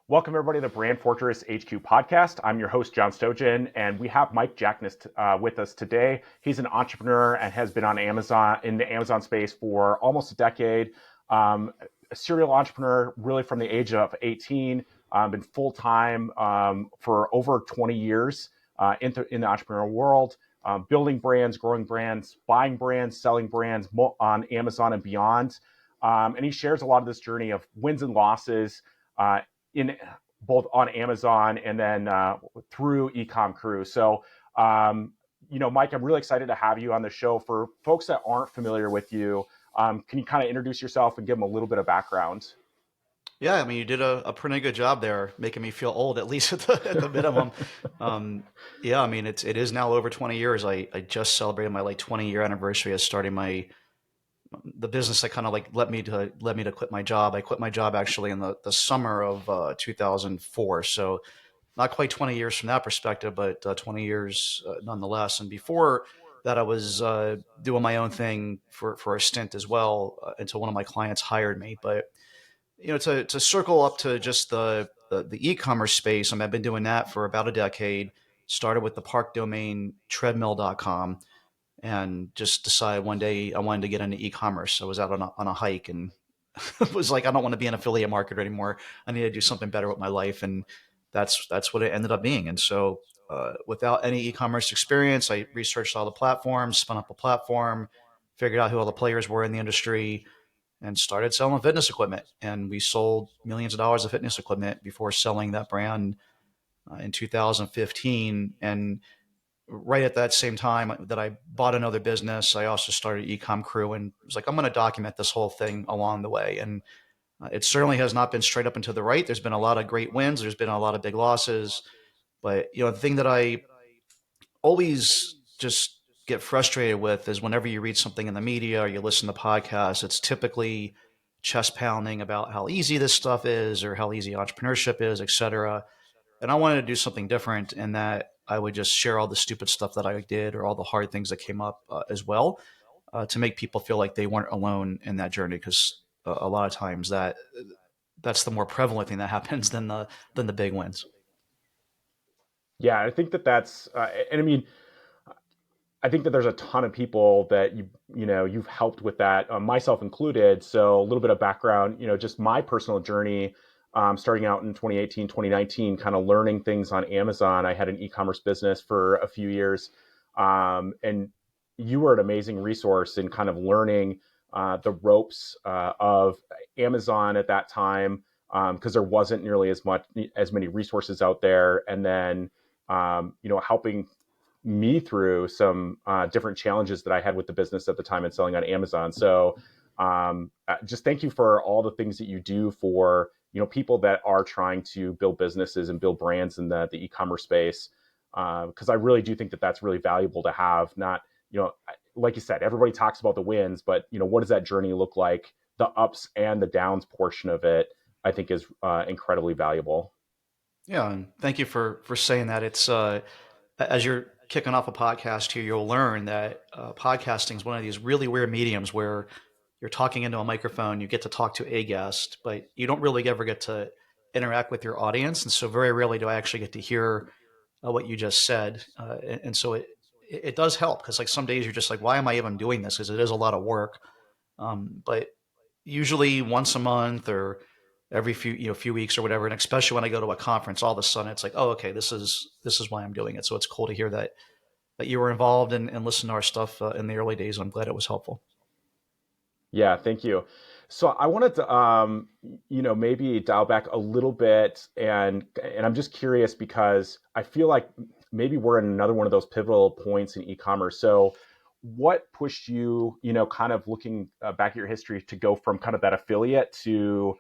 Welcome, everybody, to the Brand Fortress HQ podcast. I'm your host, John Stojan, and we have Mike Jackness with us today. He's an entrepreneur and has been on Amazon, in the Amazon space for almost a decade. A serial entrepreneur, really from the age of 18, been full-time for over 20 years in the entrepreneurial world, building brands, growing brands, buying brands, selling brands on Amazon and beyond. And he shares a lot of this journey of wins and losses, in both on Amazon and then through Ecom Crew. So, Mike, I'm really excited to have you on the show. For folks that aren't familiar with you, can you kind of introduce yourself and give them a little bit of background? Yeah, I mean, you did a pretty good job there, making me feel old, at least at the minimum. Um, yeah, I mean, it is now over 20 years. I just celebrated my 20-year anniversary of starting the business that kind of led me to quit my job. I quit my job actually in the summer of 2004. So not quite 20 years from that perspective, but 20 years nonetheless. And before that, I was doing my own thing for a stint as well until one of my clients hired me. But to circle up to just the e-commerce space, I mean, I've been doing that for about a decade. Started with the park domain treadmill.com and just decided one day I wanted to get into e-commerce. I was out on a hike and was like, I don't want to be an affiliate marketer anymore. I need to do something better with my life. And that's what it ended up being. And so without any e-commerce experience, I researched all the platforms, spun up a platform, figured out who all the players were in the industry, and started selling fitness equipment. And we sold millions of dollars of fitness equipment before selling that brand in 2015. And right at that same time that I bought another business, I also started Ecom Crew and was like, I'm going to document this whole thing along the way. And it certainly has not been straight up and to the right. There's been a lot of great wins. There's been a lot of big losses. But the thing that I always just get frustrated with is whenever you read something in the media or you listen to podcasts, it's typically chest pounding about how easy this stuff is or how easy entrepreneurship is, et cetera. And I wanted to do something different in that I would just share all the stupid stuff that I did or all the hard things that came up as well, to make people feel like they weren't alone in that journey. Because a lot of times that's the more prevalent thing that happens than the big wins. Yeah, I think that's, and I mean, I think that there's a ton of people that you've helped with that, myself included. So a little bit of background, just my personal journey, starting out in 2018, 2019, kind of learning things on Amazon. I had an e-commerce business for a few years, and you were an amazing resource in kind of learning the ropes of Amazon at that time, because there wasn't nearly as many resources out there, and then helping me through some different challenges that I had with the business at the time and selling on Amazon. So just thank you for all the things that you do for people that are trying to build businesses and build brands in the e-commerce space. Because I really do think that that's really valuable to have. Not like you said, everybody talks about the wins, but what does that journey look like? The ups and the downs portion of it, I think, is incredibly valuable. Yeah, and thank you for saying that. It's as you're kicking off a podcast here, you'll learn that podcasting is one of these really weird mediums where you're talking into a microphone, you get to talk to a guest, but you don't really ever get to interact with your audience. And so very rarely do I actually get to hear what you just said. And so it does help because like some days you're just like, why am I even doing this? Because it is a lot of work. But usually once a month or every few weeks or whatever, and especially when I go to a conference, all of a sudden it's like, oh, okay, this is why I'm doing it. So it's cool to hear that you were involved and listen to our stuff in the early days. I'm glad it was helpful. Yeah, thank you. So I wanted to, maybe dial back a little bit, and I'm just curious because I feel like maybe we're in another one of those pivotal points in e-commerce. So, what pushed you, kind of looking back at your history to go from kind of that affiliate to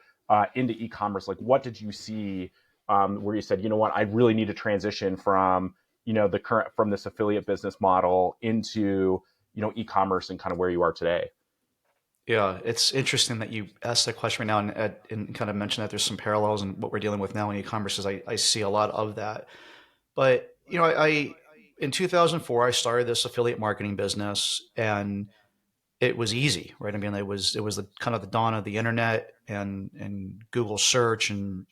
into e-commerce? Like, what did you see where you said, you know what, I really need to transition from, the current from this affiliate business model into, e-commerce and kind of where you are today? Yeah, it's interesting that you asked that question right now and kind of mentioned that there's some parallels in what we're dealing with now in e-commerce. Is I see a lot of that. But I in 2004 I started this affiliate marketing business, and it was easy, right? I mean, it was the kind of the dawn of the internet and Google search, and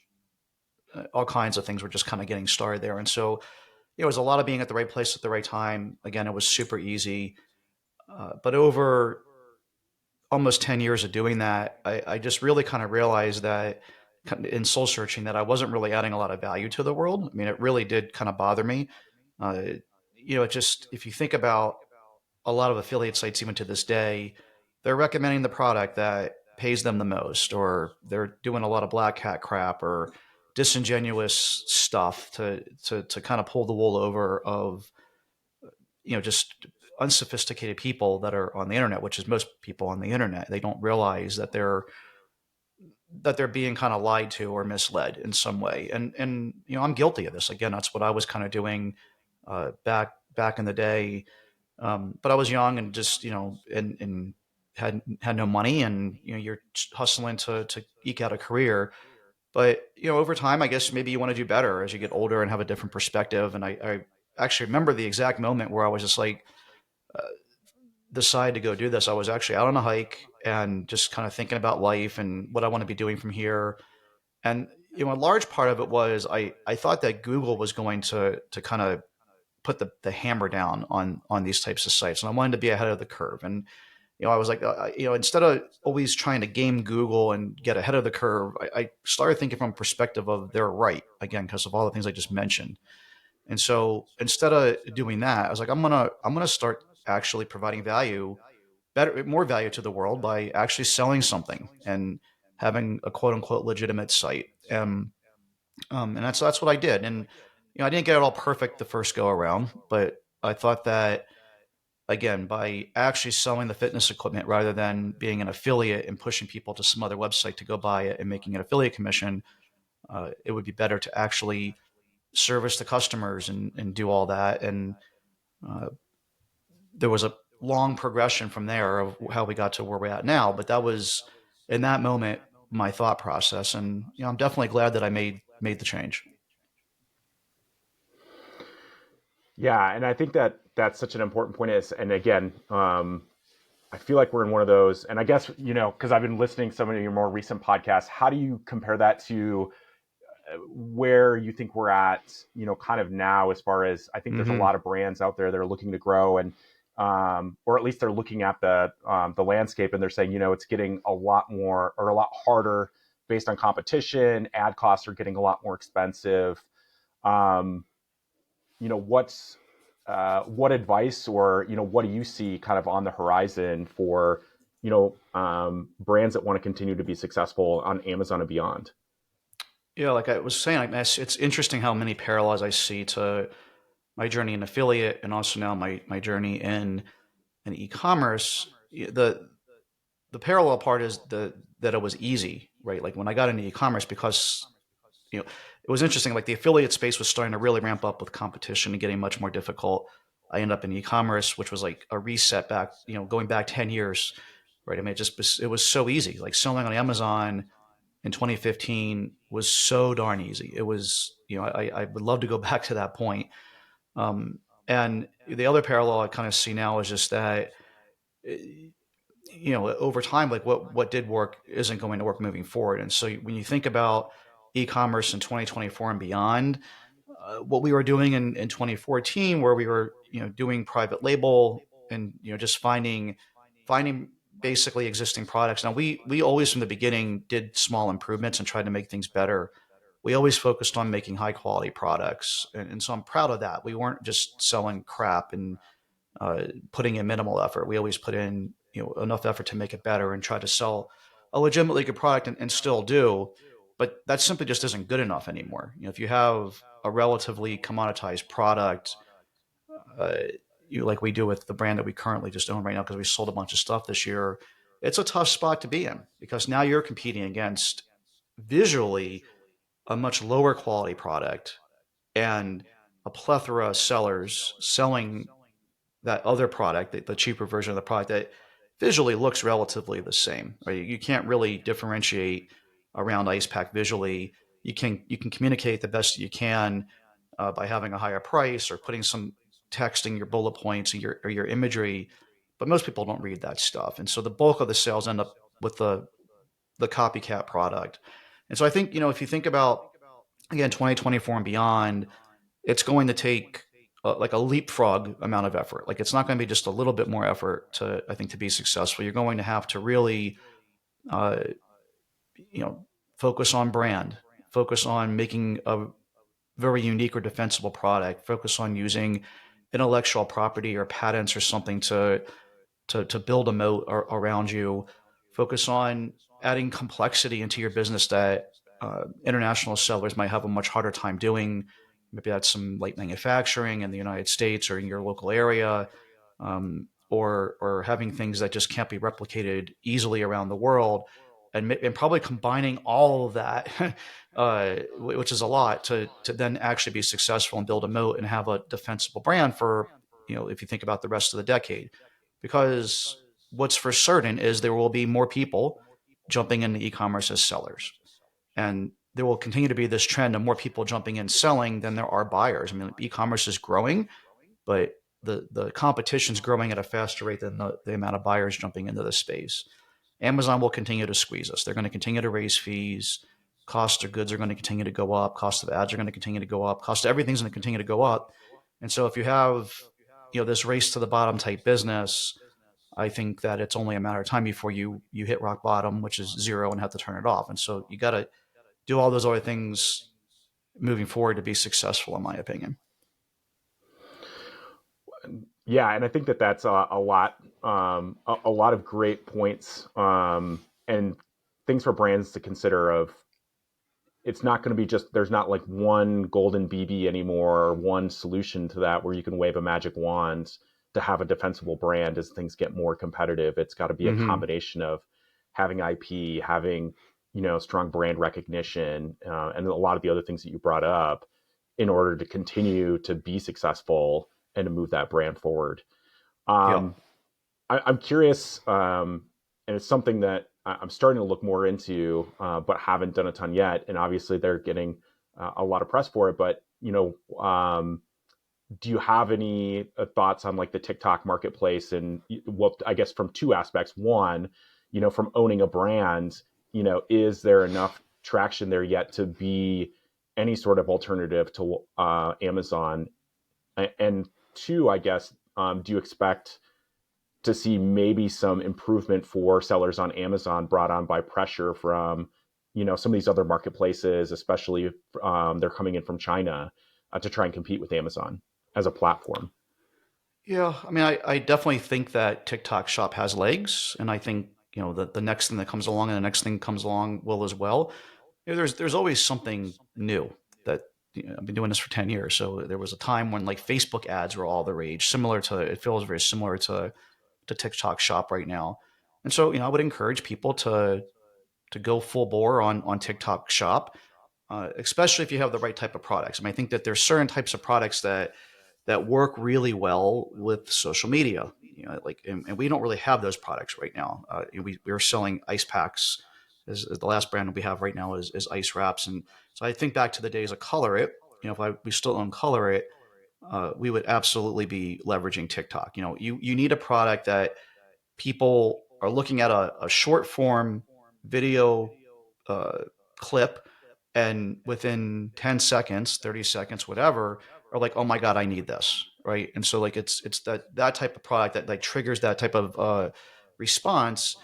all kinds of things were just kind of getting started there. And so it was a lot of being at the right place at the right time. Again, it was super easy. But over almost 10 years of doing that, I just really kind of realized that in soul searching that I wasn't really adding a lot of value to the world. I mean, it really did kind of bother me. Uh, it just, if you think about a lot of affiliate sites, even to this day, they're recommending the product that pays them the most, or they're doing a lot of black hat crap or disingenuous stuff to kind of pull the wool over of just unsophisticated people that are on the internet, which is most people on the internet. They don't realize that they're being kind of lied to or misled in some way. And I'm guilty of this. Again, that's what I was kind of doing back in the day. But I was young and just and had no money, and you're hustling to eke out a career. But over time, I guess maybe you want to do better as you get older and have a different perspective. And I actually remember the exact moment where I was just like, uh, decide to go do this. I was actually out on a hike and just kind of thinking about life and what I want to be doing from here. And a large part of it was I thought that Google was going to kind of put the hammer down on these types of sites, and I wanted to be ahead of the curve. And I was like, instead of always trying to game Google and get ahead of the curve, I started thinking from a perspective of they're right again because of all the things I just mentioned. And so instead of doing that, I was like, I'm gonna start actually providing value, more value to the world by actually selling something and having a quote unquote legitimate site. And that's what I did. And I didn't get it all perfect the first go around, but I thought that again, by actually selling the fitness equipment rather than being an affiliate and pushing people to some other website to go buy it and making an affiliate commission, it would be better to actually service the customers and do all that. And uh, there was a long progression from there of how we got to where we're at now. But that was in that moment my thought process, and I'm definitely glad that I made the change. Yeah, and I think that that's such an important point. Is and again, I feel like we're in one of those, and I guess because I've been listening to some of your more recent podcasts. How do you compare that to where you think we're at, kind of now, as far as I think there's a Hmm. lot of brands out there that are looking to grow, and or at least they're looking at the landscape, and they're saying, it's getting a lot more or a lot harder based on competition. Ad costs are getting a lot more expensive. Um, what's what advice, or what do you see kind of on the horizon for brands that want to continue to be successful on Amazon and beyond? Yeah, like I was saying, it's interesting how many parallels I see to my journey in affiliate and also now my journey in e-commerce. The parallel part is that it was easy, right? Like when I got into e-commerce, because it was interesting. Like the affiliate space was starting to really ramp up with competition and getting much more difficult. I ended up in e-commerce, which was like a reset back, going back 10 years, right? I mean, it was so easy. Like selling on Amazon in 2015 was so darn easy. It was, I would love to go back to that point. Um, and the other parallel I kind of see now is just that over time, like what did work isn't going to work moving forward. And so when you think about e-commerce in 2024 and beyond, what we were doing in 2014, where we were doing private label and just finding basically existing products. Now we always from the beginning did small improvements and tried to make things better. We always focused on making high quality products, and so I'm proud of that. We weren't just selling crap and putting in minimal effort. We always put in enough effort to make it better and try to sell a legitimately good product, and still do. But that simply just isn't good enough anymore. If you have a relatively commoditized product, uh, like we do with the brand that we currently just own right now, because we sold a bunch of stuff this year, it's a tough spot to be in because now you're competing against visually a much lower quality product and a plethora of sellers selling that other product, the cheaper version of the product that visually looks relatively the same. Right? You can't really differentiate around ice pack visually. You can communicate the best you can by having a higher price or putting some text in your bullet points or your imagery, but most people don't read that stuff, and so the bulk of the sales end up with the copycat product. And so I think if you think about again, 2024 and beyond, it's going to take like a leapfrog amount of effort. Like it's not going to be just a little bit more effort to, I think, to be successful. You're going to have to really, uh, you know, focus on brand, focus on making a very unique or defensible product, focus on using intellectual property or patents or something to build a moat around you. Focus on adding complexity into your business that international sellers might have a much harder time doing. Maybe that's some light manufacturing in the United States or in your local area, or having things that just can't be replicated easily around the world, and probably combining all of that, which is a lot, to then actually be successful and build a moat and have a defensible brand for, if you think about the rest of the decade. Because what's for certain is there will be more people jumping into e-commerce as sellers, and there will continue to be this trend of more people jumping in selling than there are buyers. I mean, e-commerce is growing, but the competition is growing at a faster rate than the amount of buyers jumping into the space. Amazon will continue to squeeze us. They're going to continue to raise fees. Cost of goods are going to continue to go up. Cost of ads are going to continue to go up. Cost of everything's going to continue to go up. And so if you have, this race to the bottom type business, I think that it's only a matter of time before you hit rock bottom, which is zero, and have to turn it off. And so you got to do all those other things moving forward to be successful, in my opinion. Yeah, and I think that that's a lot of great points, and things for brands to consider. Of it's not going to be just there's not like one golden BB anymore, or one solution to that where you can wave a magic wand to have a defensible brand as things get more competitive. It's got to be a Mm-hmm. combination of having IP, having strong brand recognition, and a lot of the other things that you brought up in order to continue to be successful and to move that brand forward. Yep. Um, I'm curious, and it's something that I'm starting to look more into, but haven't done a ton yet. And obviously, they're getting a lot of press for it. But do you have any thoughts on like the TikTok marketplace and what I guess from two aspects? One, from owning a brand, is there enough traction there yet to be any sort of alternative to Amazon? And two, I guess, do you expect to see maybe some improvement for sellers on Amazon brought on by pressure from some of these other marketplaces, especially if they're coming in from China to try and compete with Amazon as a platform? Yeah, I mean, I definitely think that TikTok Shop has legs, and I think the next thing that comes along and the next thing comes along will as well. There's always something new that I've been doing this for 10 years. So there was a time when like Facebook ads were all the rage, similar to it feels very similar to TikTok Shop right now. And so I would encourage people to go full bore on TikTok Shop, especially if you have the right type of products. I mean, I think that there's certain types of products that work really well with social media. Like, and we don't really have those products right now. We're selling ice packs. As the last brand we have right now is ice wraps, and so I think back to the days of Color It. If we still own Color It, we would absolutely be leveraging TikTok. You need a product that people are looking at a short form video uh, clip, and within 10 seconds, 30 seconds, whatever, are like, oh my God, I need this. Right. And so like it's that type of product that like triggers that type of response.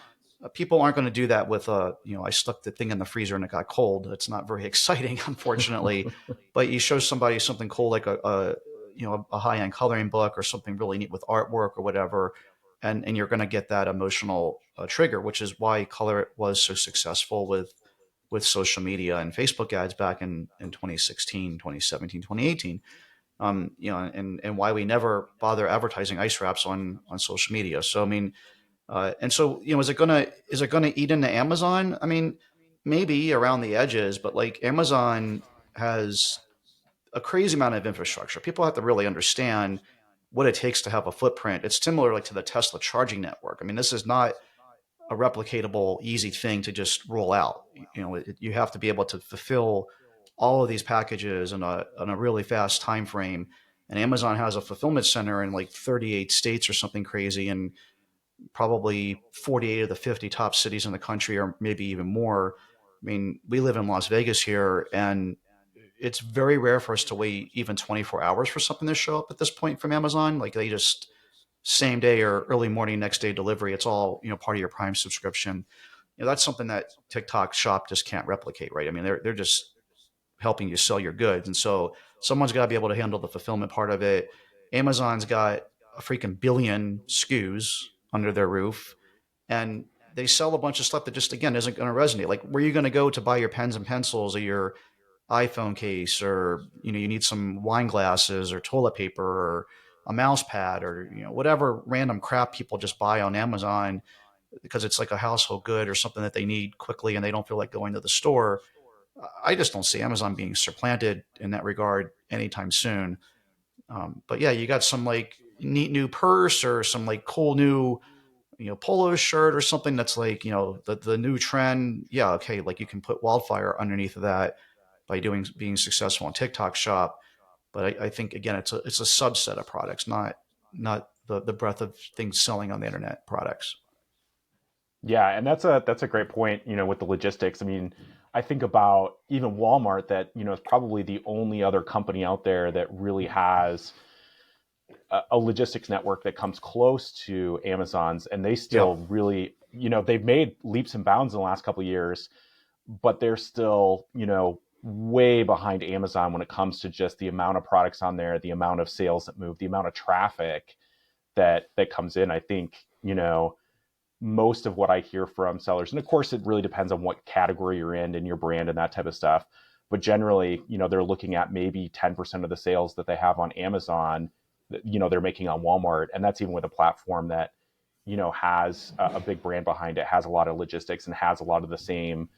People aren't going to do that with I stuck the thing in the freezer and it got cold. It's not very exciting, unfortunately. But you show somebody something cool like a high end coloring book or something really neat with artwork or whatever, and you're going to get that emotional trigger, which is why Color was so successful with social media and Facebook ads back in 2016, 2017, 2018. And why we never bother advertising ice wraps on social media. So I mean, and so is it gonna eat into Amazon? I mean, maybe around the edges, but like Amazon has a crazy amount of infrastructure. People have to really understand what it takes to have a footprint. It's similar like to the Tesla charging network. I mean, this is not a replicatable, easy thing to just roll out. You have to be able to fulfill all of these packages in a really fast time frame. And Amazon has a fulfillment center in like 38 states or something crazy, and probably 48 of the 50 top cities in the country, or maybe even more. I mean, we live in Las Vegas here, and it's very rare for us to wait even 24 hours for something to show up at this point from Amazon. Like they just same day or early morning next day delivery. It's all, part of your Prime subscription. That's something that TikTok Shop just can't replicate, right? I mean, they're just helping you sell your goods, and so someone's got to be able to handle the fulfillment part of it. Amazon's got a freaking billion SKUs under their roof, and they sell a bunch of stuff that just again isn't going to resonate. Like, where are you going to go to buy your pens and pencils or your iPhone case, or you need some wine glasses or toilet paper or a mouse pad, or whatever random crap people just buy on Amazon because it's like a household good or something that they need quickly and they don't feel like going to the store. I just don't see Amazon being supplanted in that regard anytime soon. But yeah, you got some like neat new purse or some like cool new polo shirt or something that's like the new trend. Yeah, okay, like you can put wildfire underneath of that by being successful on TikTok Shop. But I think again, it's a subset of products, not the breadth of things selling on the internet products. Yeah, and that's a great point, with the logistics. I mean, I think about even Walmart that, is probably the only other company out there that really has a logistics network that comes close to Amazon's, and they Yeah, still really, they've made leaps and bounds in the last couple of years, but they're still, way behind Amazon when it comes to just the amount of products on there, the amount of sales that move, the amount of traffic that comes in. I think, most of what I hear from sellers, and of course it really depends on what category you're in and your brand and that type of stuff, but generally, they're looking at maybe 10% of the sales that they have on Amazon that, they're making on Walmart. And that's even with a platform that, has a big brand behind it, has a lot of logistics, and has a lot of the same,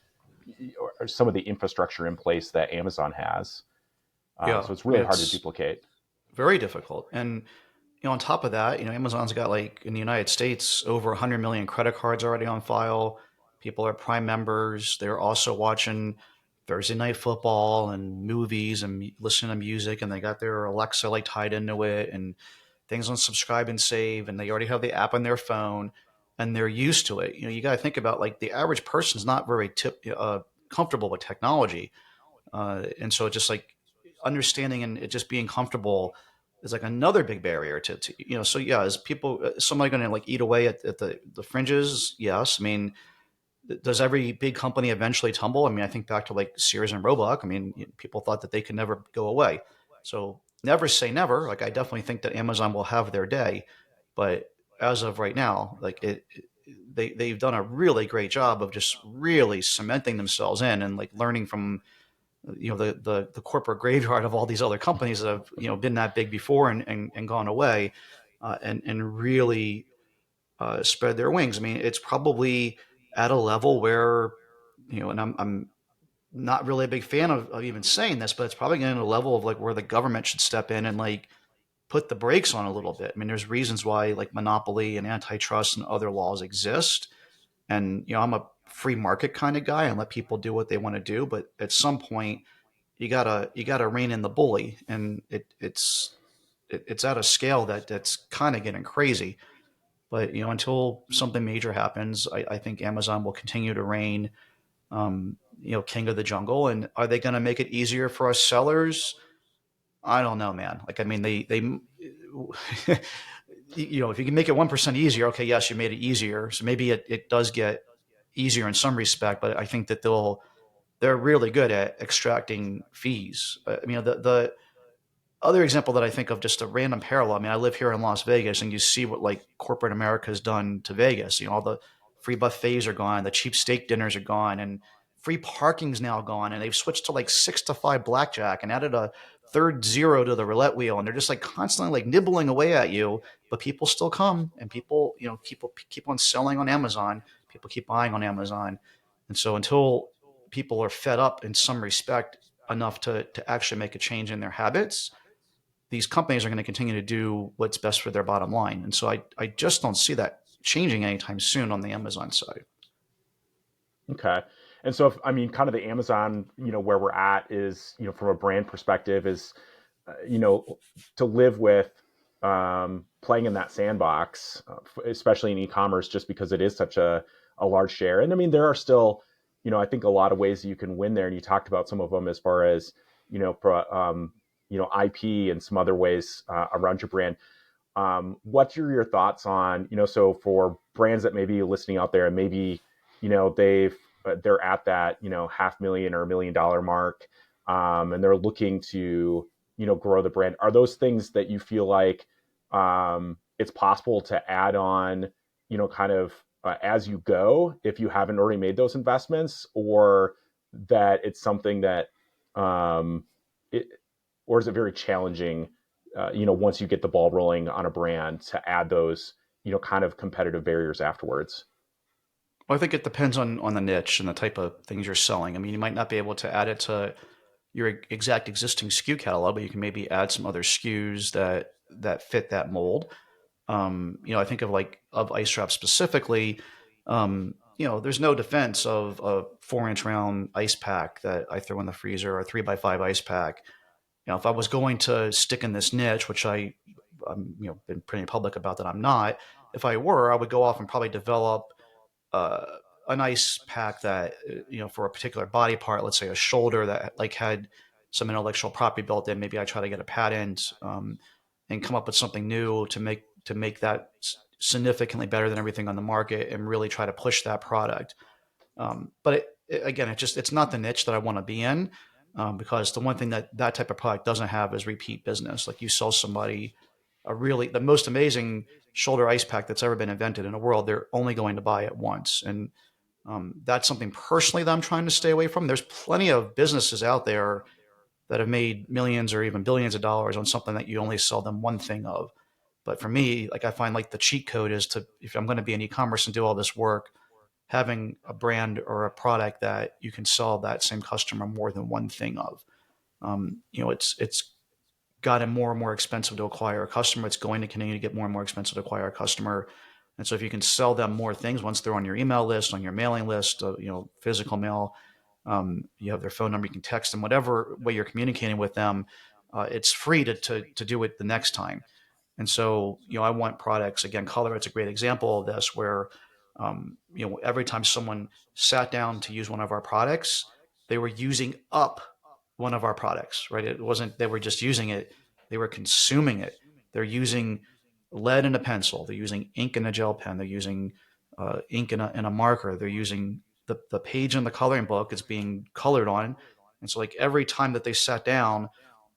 or some of the infrastructure in place that Amazon has. yeah. So it's I mean, really hard to it's duplicate. very difficult. And on top of that, Amazon's got like in the United States over 100 million credit cards already on file. People are Prime members. They're also watching Thursday night football and movies and listening to music, and they got their Alexa like tied into it and things on subscribe and save, and they already have the app on their phone, and they're used to it. You got to think about like the average person's not very comfortable with technology, and so just like understanding and it just being comfortable is like another big barrier to so yeah, is people somebody going to like eat away at the fringes? Yes. I mean, does every big company eventually tumble? I mean, I think back to like Sears and Roebuck. I mean, people thought that they could never go away. So never say never. Like I definitely think that Amazon will have their day, but as of right now, like they've done a really great job of just really cementing themselves in and like learning from the corporate graveyard of all these other companies that have been that big before and gone away, and really spread their wings. I mean, it's probably at a level where and I'm not really a big fan of even saying this, but it's probably getting to a level of like where the government should step in and like put the brakes on a little bit. I mean, there's reasons why like monopoly and antitrust and other laws exist, and I'm a free market kind of guy and let people do what they want to do, but at some point you gotta rein in the bully, and it's at a scale that's kind of getting crazy. But until something major happens, I think Amazon will continue to reign, king of the jungle. And are they going to make it easier for us sellers? I don't know, man. Like, I mean, they if you can make it 1% easier, okay, yes, you made it easier. So maybe it does get easier in some respect, but I think that they're really good at extracting fees. I mean, the other example that I think of, just a random parallel. I mean, I live here in Las Vegas, and you see what like corporate America has done to Vegas. All the free buffets are gone, the cheap steak dinners are gone, and free parking's now gone. And they've switched to like 6 to 5 blackjack and added a third zero to the roulette wheel, and they're just like constantly like nibbling away at you. But people still come, and people keep on selling on Amazon. People keep buying on Amazon, and so until people are fed up in some respect enough to actually make a change in their habits, these companies are going to continue to do what's best for their bottom line. And so I just don't see that changing anytime soon on the Amazon side. Okay. And so, if, I mean, kind of the Amazon, where we're at is, from a brand perspective, is, you know, to live with playing in that sandbox, especially in e-commerce, just because it is such a large share. And I mean, there are still, I think a lot of ways that you can win there. And you talked about some of them as far as, IP and some other ways around your brand. What's your thoughts on, so for brands that may be listening out there and maybe, they're at that, 500,000 or $1 million mark, and they're looking to, grow the brand. Are those things that you feel like it's possible to add on, kind of as you go if you haven't already made those investments, or that it's something that, um, it, or is it very challenging, once you get the ball rolling on a brand to add those, kind of competitive barriers afterwards? Well, I think it depends on the niche and the type of things you're selling. I mean, you might not be able to add it to your exact existing SKU catalog, but you can maybe add some other SKUs that fit that mold. I think of ice wrap specifically. There's no defense of a 4-inch round ice pack that I throw in the freezer or a 3x5 ice pack. If I was going to stick in this niche, which I'm been pretty public about that I'm not. If I were, I would go off and probably develop uh, a nice pack that for a particular body part, let's say a shoulder that like had some intellectual property built in. Maybe I try to get a patent and come up with something new to make that significantly better than everything on the market and really try to push that product. Again, it's not the niche that I want to be in, because the one thing that type of product doesn't have is repeat business. Like you sell somebody the most amazing shoulder ice pack that's ever been invented in the world, they're only going to buy it once, and that's something personally that I'm trying to stay away from. There's plenty of businesses out there that have made millions or even billions of dollars on something that you only sell them one thing of. But for me, like I find like the cheat code is to, if I'm going to be in e-commerce and do all this work, having a brand or a product that you can sell that same customer more than one thing of. It's gotten more and more expensive to acquire a customer. It's going to continue to get more and more expensive to acquire a customer. And so if you can sell them more things once they're on your email list, on your mailing list, physical mail, you have their phone number, you can text them, whatever way you're communicating with them, it's free to do it the next time. And so, I want products, again, color, it's a great example of this where, every time someone sat down to use one of our products, they were using up one of our products, right? It wasn't, they were just using it, they were consuming it. They're using lead in a pencil, they're using ink in a gel pen, they're using ink in a marker, they're using the page in the coloring book is being colored on. And so, like, every time that they sat down,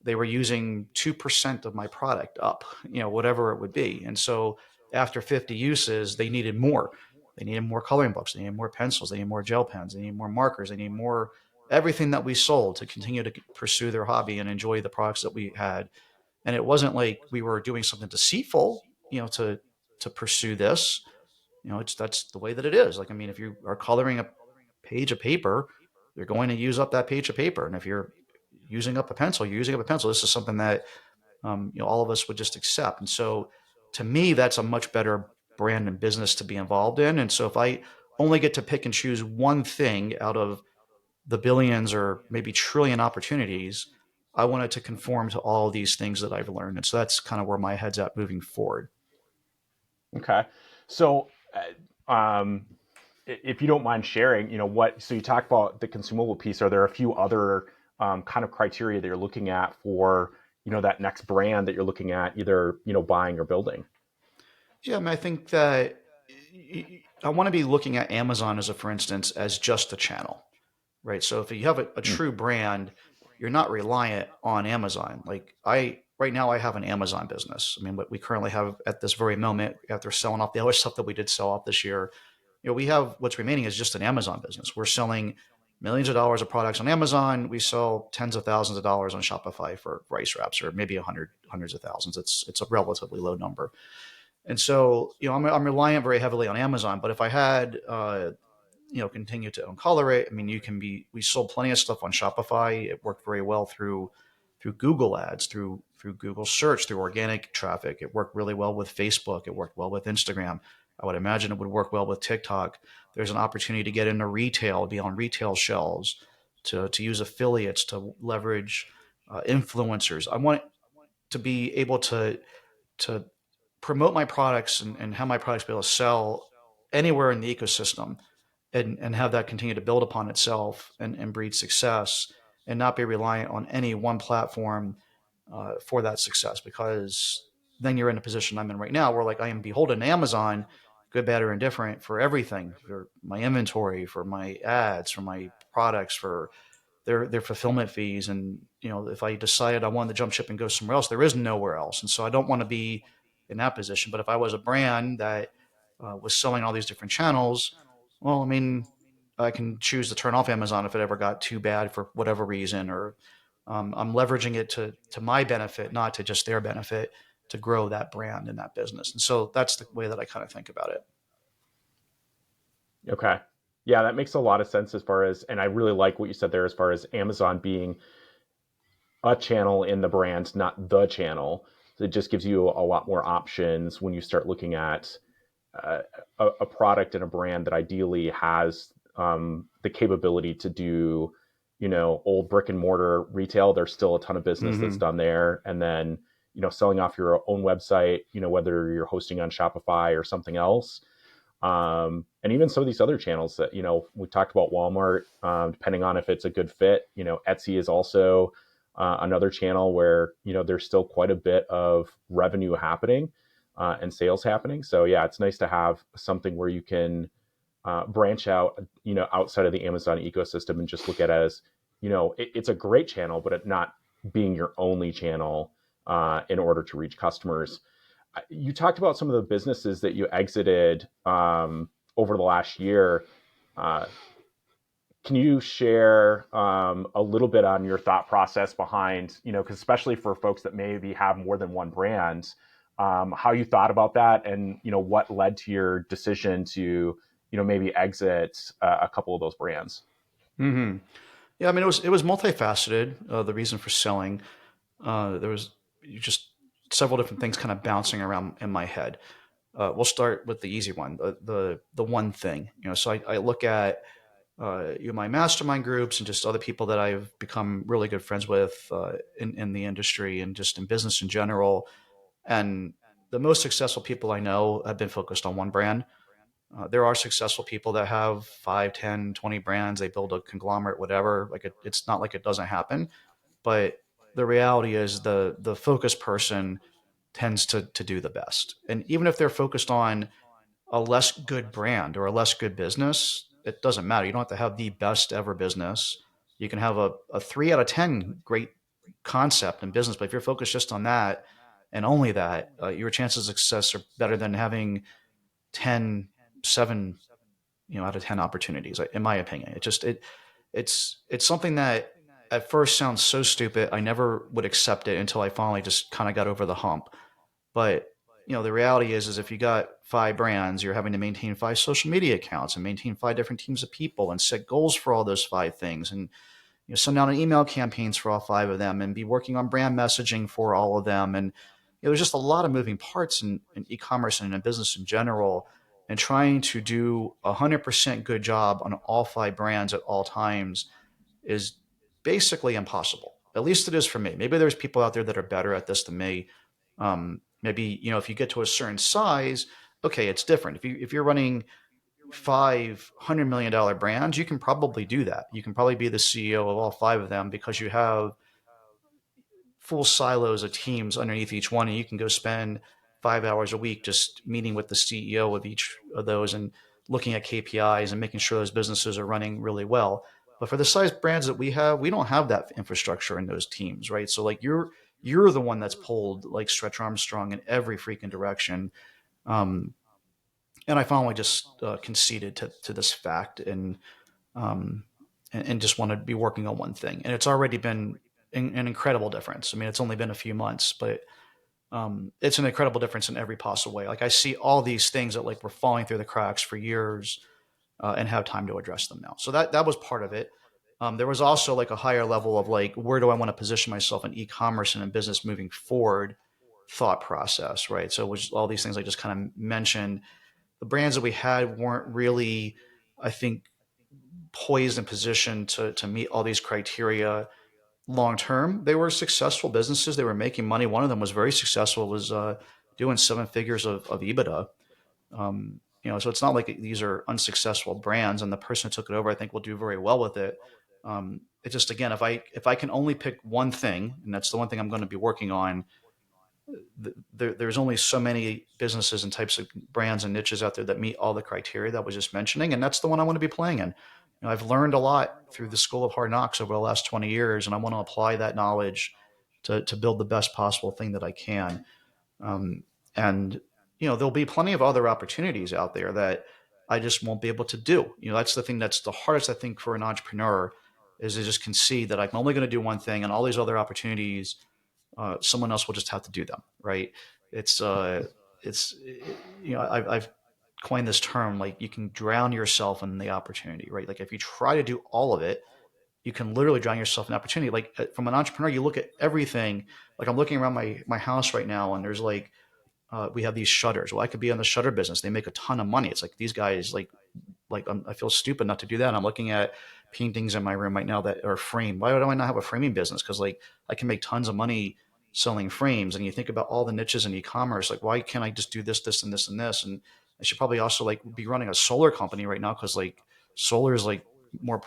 they were using 2% of my product up, whatever it would be. And so after 50 uses, they needed more. They needed more coloring books. They needed more pencils. They needed more gel pens. They needed more markers. They needed more everything that we sold to continue to pursue their hobby and enjoy the products that we had. And it wasn't like we were doing something deceitful, to pursue this. That's the way that it is. Like, I mean, if you are coloring a page of paper, you're going to use up that page of paper. And if you're using up a pencil, you're using up a pencil. This is something that all of us would just accept. And so, to me, that's a much better brand and business to be involved in. And so, if I only get to pick and choose one thing out of the billions or maybe trillion opportunities, I want it to conform to all these things that I've learned. And so that's kind of where my head's at moving forward. Okay. So, if you don't mind sharing, so you talk about the consumable piece. Are there a few other kind of criteria that you're looking at for, that next brand that you're looking at, either, buying or building? Yeah, I mean, I think that I want to be looking at Amazon as for instance, as just a channel, right? So if you have a Mm. true brand, you're not reliant on Amazon. Like right now, I have an Amazon business. I mean, what we currently have at this very moment, after selling off the other stuff that we did sell off this year, we have what's remaining is just an Amazon business. We're selling millions of dollars of products on Amazon. We sell tens of thousands of dollars on Shopify for rice wraps, or maybe hundreds of thousands. It's a relatively low number. And so, I'm reliant very heavily on Amazon. But if I had, continue to color it, I mean, we sold plenty of stuff on Shopify. It worked very well through Google ads, through Google search, through organic traffic. It worked really well with Facebook. It worked well with Instagram. I would imagine it would work well with TikTok. There's an opportunity to get into retail, be on retail shelves, to use affiliates, to leverage influencers. I want to be able to promote my products and have my products be able to sell anywhere in the ecosystem, and have that continue to build upon itself and breed success. and not be reliant on any one platform for that success. Because then you're in a position I'm in right now where like I am beholden to Amazon, good, bad, or indifferent, for everything, for my inventory, for my ads, for my products, for their fulfillment fees. And if I decided I wanted to jump ship and go somewhere else, there is nowhere else. And so I don't want to be in that position. But if I was a brand that was selling all these different channels, well, I mean, I can choose to turn off Amazon if it ever got too bad for whatever reason, or I'm leveraging it to my benefit, not to just their benefit, to grow that brand and that business. And so that's the way that I kind of think about it. Okay. Yeah, that makes a lot of sense as far as, and I really like what you said there as far as Amazon being a channel in the brand, not the channel. So it just gives you a lot more options when you start looking at uh, a product and a brand that ideally has the capability to do, old brick and mortar retail. There's still a ton of business that's Mm-hmm. done there. And then, selling off your own website, whether you're hosting on Shopify or something else. And even some of these other channels that, we talked about Walmart, depending on if it's a good fit, Etsy is also another channel where, there's still quite a bit of revenue happening and sales happening. So yeah, it's nice to have something where you can branch out, outside of the Amazon ecosystem and just look at it as, it's a great channel, but it not being your only channel in order to reach customers. You talked about some of the businesses that you exited over the last year. Uh, can you share a little bit on your thought process behind, because especially for folks that maybe have more than one brand, how you thought about that, and what led to your decision to, maybe exit a couple of those brands? Mm-hmm. Yeah, I mean, it was multifaceted. The reason for selling, there was just several different things kind of bouncing around in my head. We'll start with the easy one, the one thing. So I look at my mastermind groups and just other people that I've become really good friends with in the industry and just in business in general. And the most successful people I know have been focused on one brand. There are successful people that have 5, 10, 20 brands. They build a conglomerate, whatever. Like it's not like it doesn't happen, but the reality is the focused person tends to do the best. And even if they're focused on a less good brand or a less good business, it doesn't matter. You don't have to have the best ever business. You can have a 3 out of 10 great concept and business, but if you're focused just on that and only that, your chances of success are better than having 10, 7, out of 10 opportunities, in my opinion. It's something that at first sounds so stupid. I never would accept it until I finally just kind of got over the hump. But the reality is if you got 5 brands, you're having to maintain 5 social media accounts and maintain 5 different teams of people and set goals for all those 5 things, and send out an email campaigns for all 5 of them, and be working on brand messaging for all of them. And there's just a lot of moving parts in e-commerce and in business in general. And trying to do 100% good job on all 5 brands at all times is basically impossible. At least it is for me. Maybe there's people out there that are better at this than me. Maybe if you get to a certain size, okay, it's different. If you're running $500 million brands, you can probably do that. You can probably be the CEO of all 5 of them because you have full silos of teams underneath each one, and you can go spend 5 hours a week just meeting with the CEO of each of those and looking at KPIs and making sure those businesses are running really well. But for the size brands that we have, we don't have that infrastructure in those teams, right? So like you're the one that's pulled like Stretch Armstrong in every freaking direction. Um, and I finally just conceded to this fact, um, and just want to be working on one thing. And it's already been an incredible difference. I mean, it's only been a few months, but it's an incredible difference in every possible way. Like I see all these things that like were falling through the cracks for years, and have time to address them now. So that was part of it. There was also like a higher level of like, where do I want to position myself in e-commerce and in business moving forward thought process, right? So it was all these things I just kind of mentioned. The brands that we had weren't really, I think, poised and positioned to meet all these criteria long term. They were successful businesses. They were making money. One of them was very successful. It was doing 7 figures of EBITDA. So it's not like these are unsuccessful brands, and the person who took it over, I think, will do very well with it. It's just, again, if I can only pick one thing, and that's the one thing I'm going to be working on, there's only so many businesses and types of brands and niches out there that meet all the criteria that I was just mentioning, and that's the one I want to be playing in. I've learned a lot through the School of Hard Knocks over the last 20 years, and I want to apply that knowledge to build the best possible thing that I can. Um, and there'll be plenty of other opportunities out there that I just won't be able to do. That's the thing that's the hardest, I think, for an entrepreneur, is they just can see that I'm only going to do one thing, and all these other opportunities, someone else will just have to do them, right? It's it's I've coined this term, like, you can drown yourself in the opportunity, right? Like, if you try to do all of it, you can literally drown yourself in opportunity. Like, from an entrepreneur, you look at everything. Like, I'm looking around my house right now, and there's like, we have these shutters. Well, I could be in the shutter business. They make a ton of money. It's like these guys, I feel stupid not to do that. And I'm looking at paintings in my room right now that are framed. Why do I not have a framing business? Because, like, I can make tons of money selling frames. And you think about all the niches in e-commerce. Like, why can't I just do this, this, and this, and this? And I should probably also, like, be running a solar company right now, because, like, solar is, like, more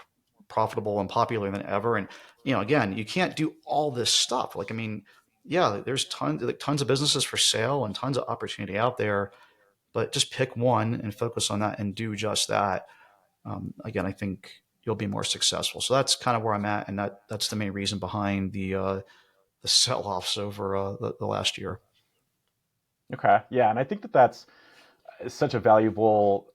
profitable and popular than ever. And again, you can't do all this stuff. Like, I mean, yeah, there's tons of businesses for sale and tons of opportunity out there, but just pick one and focus on that and do just that. Again, I think you'll be more successful. So that's kind of where I'm at, and that's the main reason behind the sell offs over the last year. Okay, yeah, and I think that that's such a valuable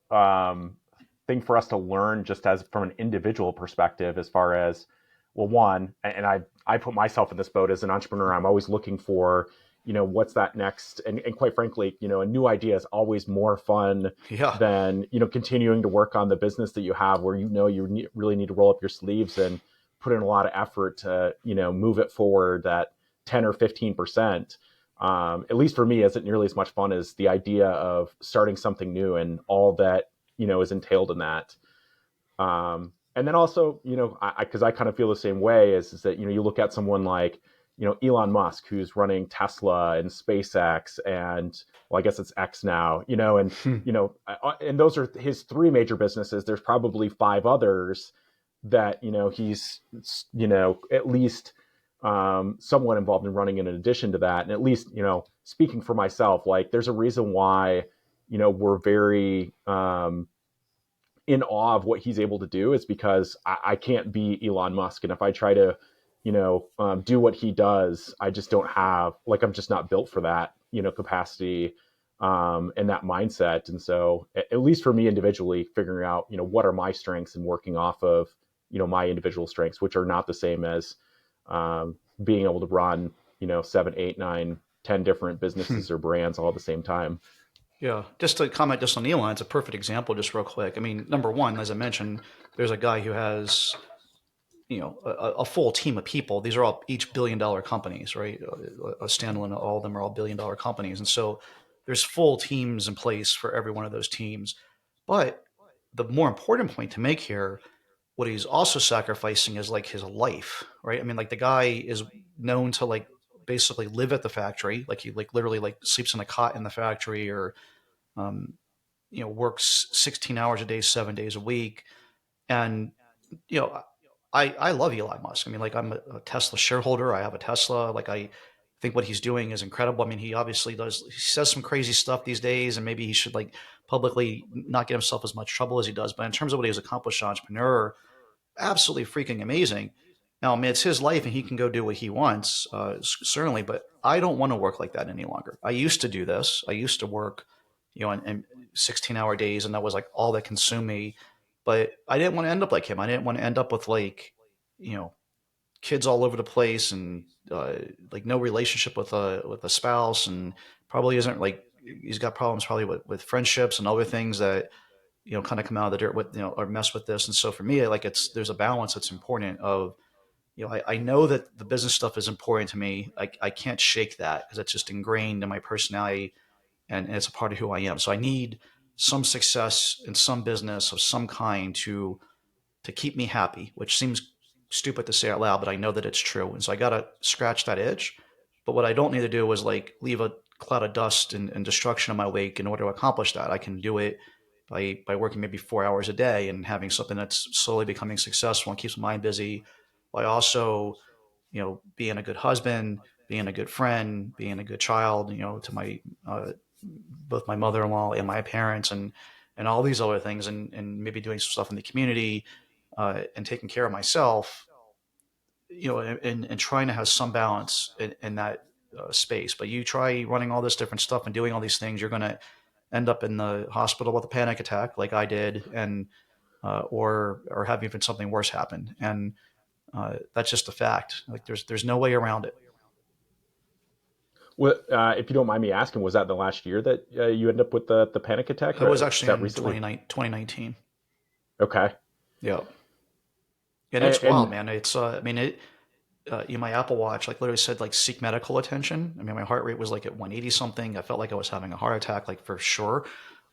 thing for us to learn, just as from an individual perspective, as far as, well, one, and I put myself in this boat as an entrepreneur. I'm always looking for, what's that next, and quite frankly, a new idea is always more fun Yeah, than, continuing to work on the business that you have, where really need to roll up your sleeves and put in a lot of effort to, move it forward that 10 or 15%. At least for me, isn't nearly as much fun as the idea of starting something new and all that is entailed in that. And then also, because I kind of feel the same way, is that you look at someone like Elon Musk, who's running Tesla and SpaceX, and, well, I guess it's X now, and and those are his three major businesses. There's probably five others that he's at least somewhat involved in running in addition to that. And at least, speaking for myself, like, there's a reason why we're very in awe of what he's able to do. Is because I can't be Elon Musk, and if I try to do what he does, I just don't have, like, I'm just not built for that capacity and that mindset. And so, at least for me individually, figuring out what are my strengths and working off of my individual strengths, which are not the same as being able to run, 7, 8, 9, 10 different businesses or brands all at the same time. yeah. Just to comment just on Elon, it's a perfect example. Just real quick. I mean, number one, as I mentioned, there's a guy who has a full team of people. These are all each $1 billion companies, right? A standalone, all of them are all $1 billion companies, and so there's full teams in place for every one of those teams. But the more important point to make here, what he's also sacrificing is, like, his life, right? I mean, like, the guy is known to, like, basically live at the factory, like, he, like, literally, like, sleeps in a cot in the factory, or um, works 16 hours a day, 7 days a week, and you know, I love Elon Musk. I mean, like, I'm a Tesla shareholder. I have a Tesla. Like, I think what he's doing is incredible. I mean, he obviously does. He says some crazy stuff these days, and maybe he should, like, publicly not get himself as much trouble as he does. But in terms of what he's accomplished, as an entrepreneur, absolutely freaking amazing. Now, I mean, it's his life, and he can go do what he wants, certainly. But I don't want to work like that any longer. I used to do this. I used to work, in 16-hour days, and that was, like, all that consumed me. But I didn't want to end up like him. I didn't want to end up with, like, you know, kids all over the place, and like, no relationship with a spouse, and probably isn't, like, he's got problems probably with friendships and other things that kind of come out of the dirt with, or mess with this. And so for me, like, there's a balance that's important of, I know that the business stuff is important to me. I can't shake that because it's just ingrained in my personality, and it's a part of who I am. So I need some success in some business of some kind to keep me happy, which seems stupid to say out loud, but I know that it's true. And so I got to scratch that itch. But what I don't need to do is, like, leave a cloud of dust and destruction in my wake in order to accomplish that. I can do it by working maybe 4 hours a day and having something that's slowly becoming successful and keeps my mind busy. while also, being a good husband, being a good friend, being a good child, to my both my mother-in-law and my parents, and all these other things, and maybe doing some stuff in the community, and taking care of myself, and trying to have some balance in that space. But you try running all this different stuff and doing all these things, you're going to end up in the hospital with a panic attack, like I did, and or have even something worse happen. And that's just a fact. Like there's no way around it. What, if you don't mind me asking, was that the last year that you ended up with the panic attack, It was or was actually that in recently? 2019. Okay. Yeah. And And, it's wild, and man. I mean, my Apple Watch, like literally said, like seek medical attention. I mean, my heart rate was like at 180 something. I felt like I was having a heart attack, like for sure.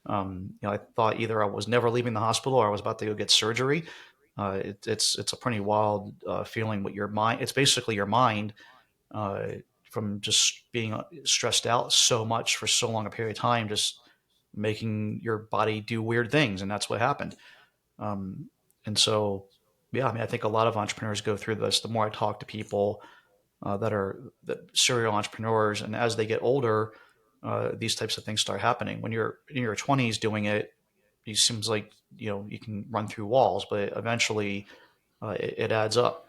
I thought either I was never leaving the hospital or I was about to go get surgery. It's a pretty wild feeling. What your mind, it's basically your mind uh, from just being stressed out so much for so long a period of time, just making your body do weird things, and that's what happened. Um, and so, yeah, I mean, I think a lot of entrepreneurs go through this. The more I talk to people that serial entrepreneurs, and as they get older, these types of things start happening. When you're in your 20s doing it, it seems like you can run through walls, but eventually it adds up.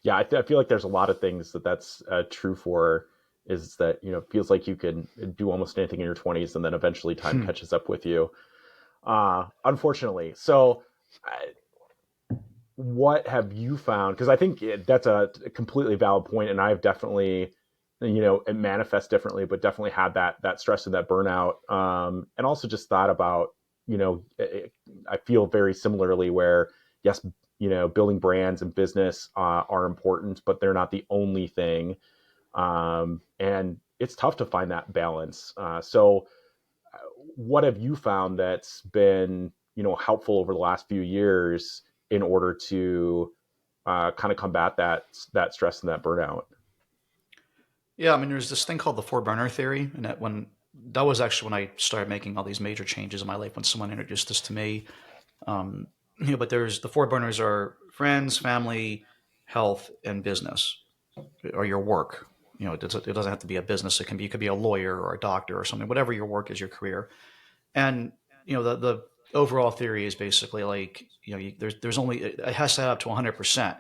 yeah, I feel like there's a lot of things that's true for, is that it feels like you can do almost anything in your 20s, and then eventually time Hmm. catches up with you. Unfortunately, so. What have you found? Because I think that's a completely valid point, and I've definitely, it manifests differently, but definitely had that stress and that burnout, and also just thought about, I feel very similarly where yes, building brands and business are important, but they're not the only thing, and it's tough to find that balance. So what have you found that's been helpful over the last few years in order to kind of combat that stress and that burnout? Yeah, I mean, there's this thing called the four burner theory, and that was actually when I started making all these major changes in my life. When someone introduced this to me, um, but there's the four burners are friends, family, health, and business, or your work. It doesn't have to be a business. You could be a lawyer or a doctor or something. Whatever your work is, your career. And the overall theory is basically like there's only it has to add up to 100%.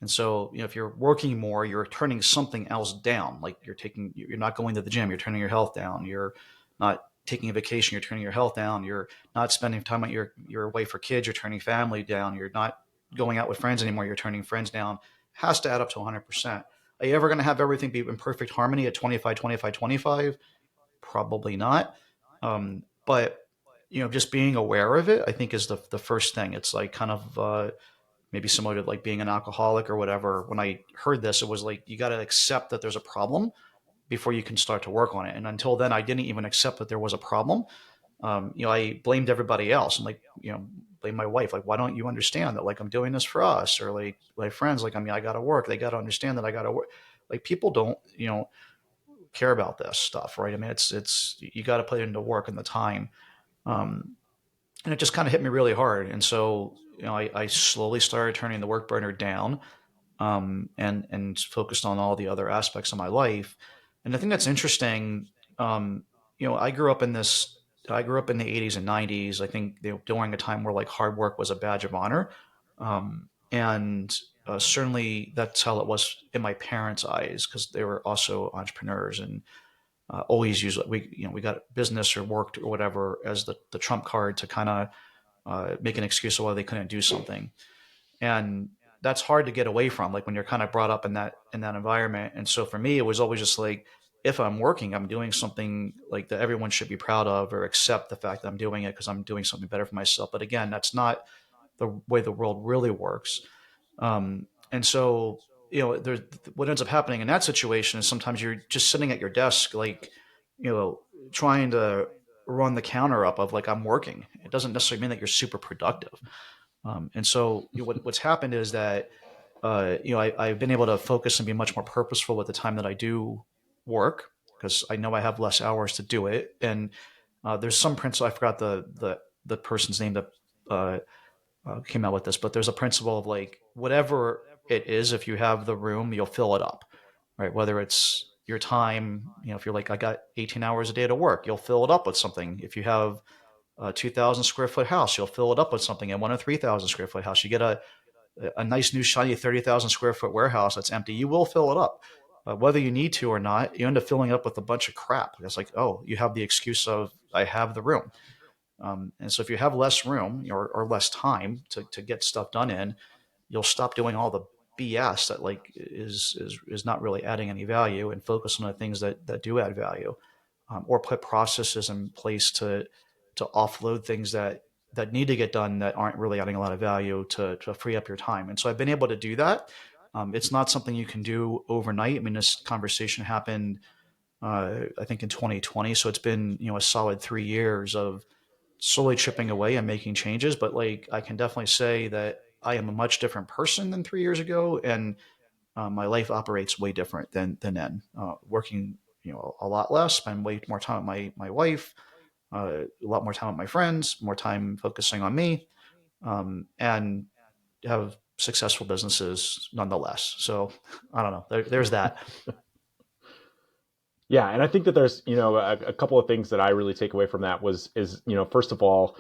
And so, if you're working more, you're turning something else down. Like you're not going to the gym, you're turning your health down. You're not taking a vacation, you're turning your health down. You're not spending time with your wife or kids, you're turning family down. You're not going out with friends anymore, you're turning friends down. It has to add up to 100%. Are you ever going to have everything be in perfect harmony at 25, 25, 25? Probably not. But just being aware of it, I think, is the first thing. It's like kind of maybe similar to like being an alcoholic or whatever. When I heard this, it was like you got to accept that there's a problem before you can start to work on it. And until then, I didn't even accept that there was a problem. I blamed everybody else, and like blame my wife. Like, why don't you understand that? Like, I'm doing this for us, or like my friends. Like, I mean, I got to work. They got to understand that I got to work. Like, people don't care about this stuff, right? I mean, it's you got to put it into work and the time. Um, and it just kind of hit me really hard. And so, I slowly started turning the work burner down, and focused on all the other aspects of my life. And I think that's interesting. Um, I grew up in this. I grew up in the 80s and 90s. I think during a time where like hard work was a badge of honor, and certainly that's how it was in my parents' eyes because they were also entrepreneurs and always use we got business or worked or whatever as the trump card to kind of make an excuse of why they couldn't do something. And that's hard to get away from, like when you're kind of brought up in that environment. And so for me, it was always just like, if I'm working, I'm doing something like that everyone should be proud of or accept the fact that I'm doing it because I'm doing something better for myself. But again, that's not the way the world really works. And so, there's what ends up happening in that situation is sometimes you're just sitting at your desk, like, you know, trying to run the counter up of like, I'm working. It doesn't necessarily mean that you're super productive. And so what's happened is that, I've been able to focus and be much more purposeful with the time that I do work because I know I have less hours to do it. And there's some principle, I forgot the person's name that came out with this, but there's a principle of like whatever it is, if you have the room, you'll fill it up, right? Whether it's your time, if you're like, I got 18 hours a day to work, you'll fill it up with something. If you have a 2,000 square foot house, you'll fill it up with something. And one a 3,000 square foot house, you get a nice new shiny 30,000 square foot warehouse that's empty, you will fill it up. Whether you need to or not, you end up filling up with a bunch of crap. It's like, oh, you have the excuse of, I have the room. And so if you have less room or less time to get stuff done in, you'll stop doing all the BS that like is not really adding any value and focus on the things that do add value, or put processes in place to offload things that need to get done that aren't really adding a lot of value to free up your time. And so I've been able to do that. It's not something you can do overnight. I mean, this conversation happened, I think in 2020. So it's been, a solid 3 years of slowly chipping away and making changes. But like, I can definitely say that I am a much different person than 3 years ago. And my life operates way different than then. Working, a lot less, spend way more time with my wife, a lot more time with my friends, more time focusing on me, and have successful businesses nonetheless. So I don't know. There's that. Yeah, and I think that there's a couple of things that I really take away from that was is first of all,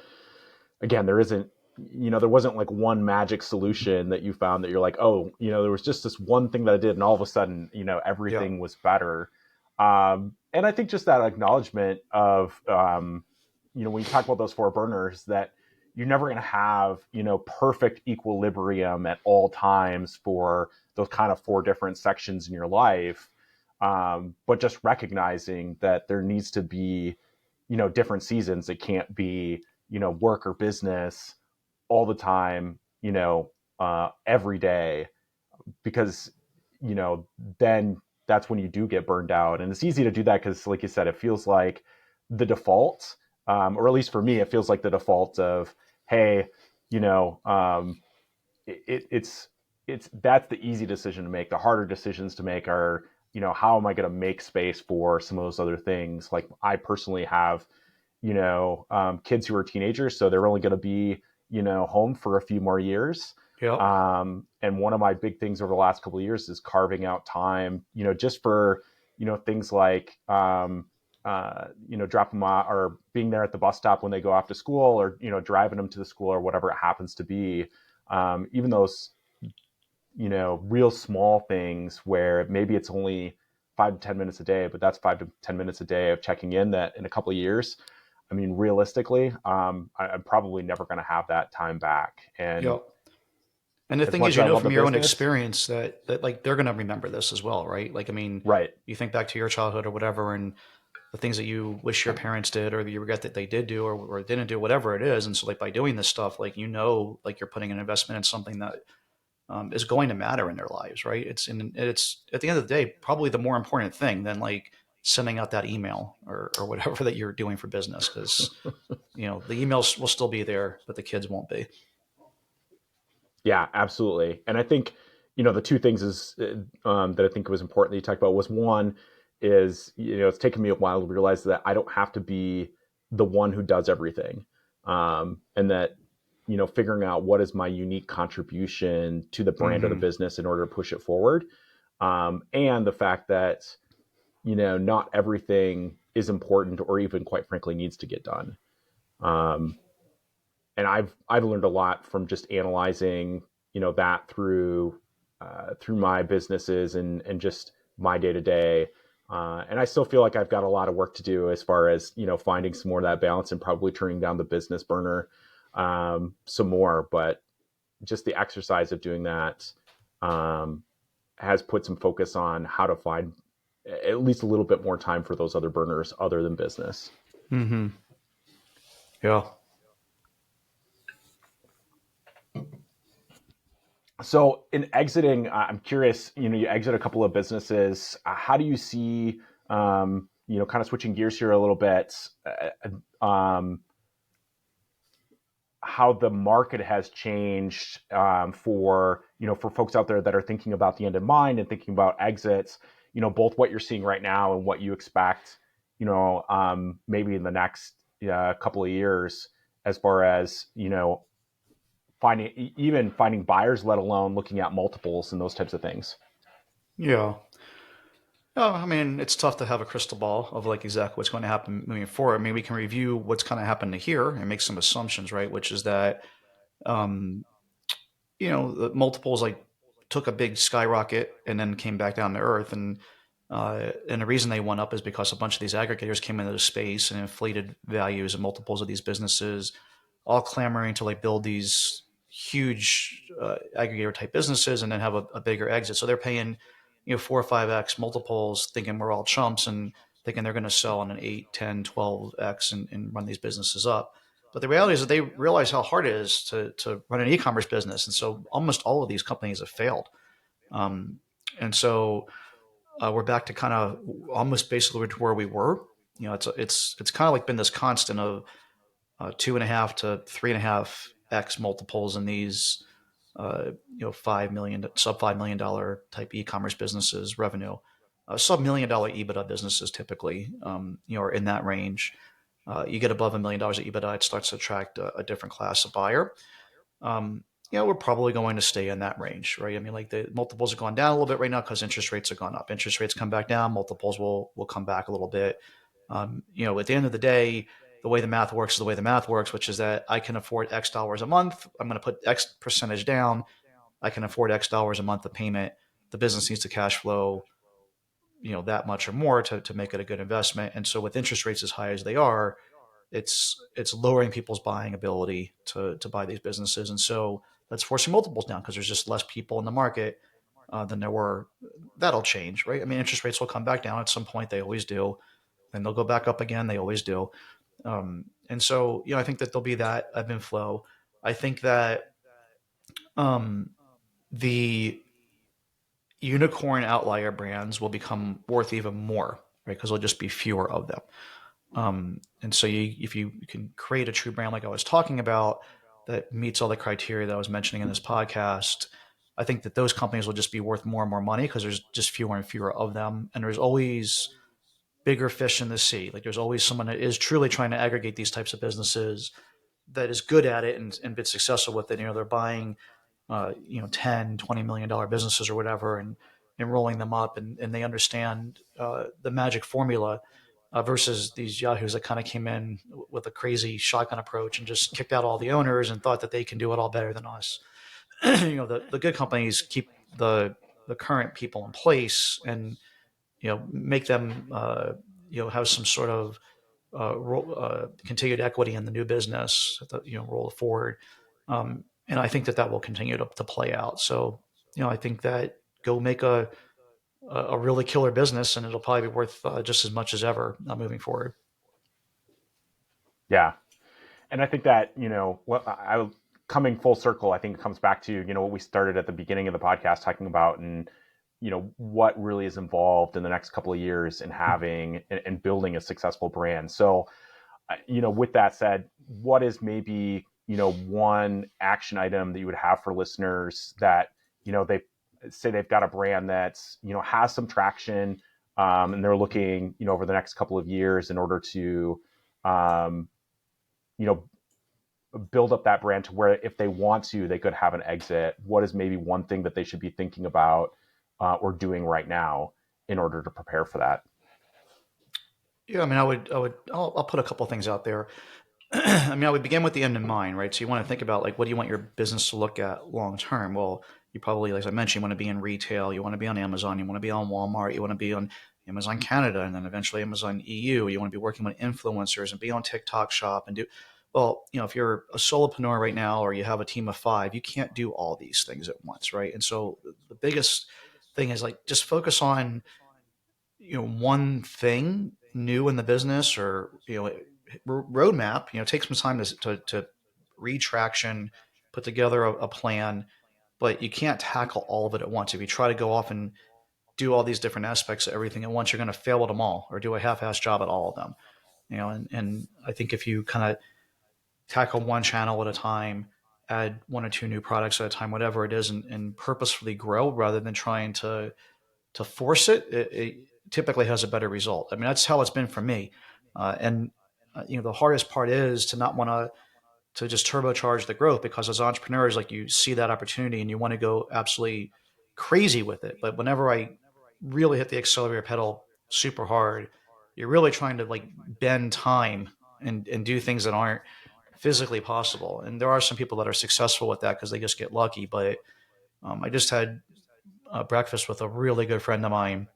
again, there isn't there wasn't like one magic solution that you found that you're like, oh, there was just this one thing that I did and all of a sudden Yeah. everything was better. And I think just that acknowledgement of when you talk about those four burners, that you're never going to have perfect equilibrium at all times for those kind of four different sections in your life. But just recognizing that there needs to be different seasons. It can't be work or business all the time, every day, because then that's when you do get burned out. And it's easy to do that because, like you said, it feels like the default, or at least for me, it feels like the default of, hey, you know, um, it's that's the easy decision to make. The harder decisions to make are, how am I going to make space for some of those other things? Like I personally have, kids who are teenagers, so they're only going to be, home for a few more years. Yep. And one of my big things over the last couple of years is carving out time, just for, things like, dropping them off or being there at the bus stop when they go off to school, or, driving them to the school or whatever it happens to be. Even those, real small things where maybe it's only 5 to 10 minutes a day, but that's 5 to 10 minutes a day of checking in, that in a couple of years, I mean, realistically, I'm probably never going to have that time back. And Yep. And the as thing much is, as I love the from your own business, experience that like they're going to remember this as well, right? Like, I mean, right? you think back to your childhood or whatever, and the things that you wish your parents did, or you regret that they did do or didn't do, whatever it is. And so, like, by doing this stuff, like, like you're putting an investment in something that is going to matter in their lives, right? It's at the end of the day probably the more important thing than like sending out that email or whatever that you're doing for business, because the emails will still be there, but the kids won't be. Yeah, absolutely. And I think, the two things is that I think was important that you talked about was, one is, it's taken me a while to realize that I don't have to be the one who does everything. And that, figuring out what is my unique contribution to the brand of the Mm-hmm. business in order to push it forward. And the fact that, not everything is important or even quite frankly needs to get done. Um, and I've learned a lot from just analyzing that through my businesses and just my day to day. And I still feel like I've got a lot of work to do as far as finding some more of that balance and probably turning down the business burner some more. But just the exercise of doing that um, has put some focus on how to find at least a little bit more time for those other burners other than business. Mm-hmm. Yeah. So in exiting, I'm curious, you exit a couple of businesses. How do you see, kind of switching gears here a little bit, how the market has changed for, for folks out there that are thinking about the end in mind and thinking about exits, both what you're seeing right now and what you expect, maybe in the next couple of years, as far as, even finding buyers, let alone looking at multiples and those types of things. Yeah. Oh, I mean, it's tough to have a crystal ball of like exactly what's going to happen moving forward. I mean, we can review what's kind of happened to here and make some assumptions, right? Which is that, um, the multiples like took a big skyrocket and then came back down to earth, and the reason they went up is because a bunch of these aggregators came into the space and inflated values and multiples of these businesses, all clamoring to like build these huge aggregator type businesses and then have a bigger exit. So they're paying, 4 or 5x multiples, thinking we're all chumps and thinking they're going to sell on an 8, 10, 12x and run these businesses up. But the reality is that they realize how hard it is to run an e-commerce business. And so almost all of these companies have failed. Um, and so we're back to kind of almost basically to where we were. It's kind of like been this constant of 2.5 to 3.5x multiples in these 5 million sub $5 million type e-commerce businesses revenue, sub $1 million EBITDA businesses typically are in that range. You get above $1 million of EBITDA, it starts to attract a different class of buyer. um, we're probably going to stay in that range, right? I mean, like the multiples have gone down a little bit right now because interest rates have gone up. Interest rates come back down, multiples will come back a little bit. At the end of the day, the way the math works is the way the math works, which is that I can afford X dollars a month. I'm going to put X percentage down. I can afford X dollars a month of payment. The business needs to cash flow, that much or more to make it a good investment. And so with interest rates as high as they are, it's lowering people's buying ability to buy these businesses, and so that's forcing multiples down because there's just less people in the market than there were. That'll change, right? I mean, interest rates will come back down at some point. They always do. Then they'll go back up again. They always do. And so, I think that there'll be that ebb and flow. I think that um, the unicorn outlier brands will become worth even more, right? Because there'll just be fewer of them. And so if you can create a true brand like I was talking about that meets all the criteria that I was mentioning in this podcast, I think that those companies will just be worth more and more money because there's just fewer and fewer of them. And there's always bigger fish in the sea. Like there's always someone that is truly trying to aggregate these types of businesses that is good at it and been successful with it. They're buying, 10, $20 million businesses or whatever and rolling them up and they understand the magic formula versus these yahoos that kind of came in with a crazy shotgun approach and just kicked out all the owners and thought that they can do it all better than us. The good companies keep the current people in place and make them have some sort of continued equity in the new business, roll it forward. And I think that will continue to play out. So, I think that go make a really killer business and it'll probably be worth just as much as ever moving forward. Yeah, and I think that what I coming full circle, I think it comes back to what we started at the beginning of the podcast talking about, and what really is involved in the next couple of years in having and building a successful brand. So, with that said, what is maybe one action item that you would have for listeners that they say they've got a brand that's has some traction, and they're looking over the next couple of years in order to um, you know build up that brand to where if they want to, they could have an exit. What is maybe one thing that they should be thinking about or doing right now in order to prepare for that? Yeah, I mean, I'll put a couple of things out there. I mean, I would begin with the end in mind, right? So you want to think about like, what do you want your business to look at long term? Well, you probably, like I mentioned, you want to be in retail, you want to be on Amazon, you want to be on Walmart, you want to be on Amazon Canada, and then eventually Amazon EU. You want to be working with influencers and be on TikTok Shop and do. Well, if you're a solopreneur right now or you have a team of five, you can't do all these things at once, right? And so the biggest thing is like just focus on one thing new in the business or roadmap. Take some time to read traction, put together a plan, but you can't tackle all of it at once. If you try to go off and do all these different aspects of everything at once, you're going to fail at them all or do a half-ass job at all of them. And I think if you kind of tackle one channel at a time, add one or two new products at a time, whatever it is, and purposefully grow rather than trying to force it, it typically has a better result. I mean, that's how it's been for me. And the hardest part is to not want to to just turbocharge the growth, because as entrepreneurs, like, you see that opportunity and you want to go absolutely crazy with it. But whenever I really hit the accelerator pedal super hard, you're really trying to like bend time and do things that aren't physically possible. And there are some people that are successful with that because they just get lucky. But I just had breakfast with a really good friend of mine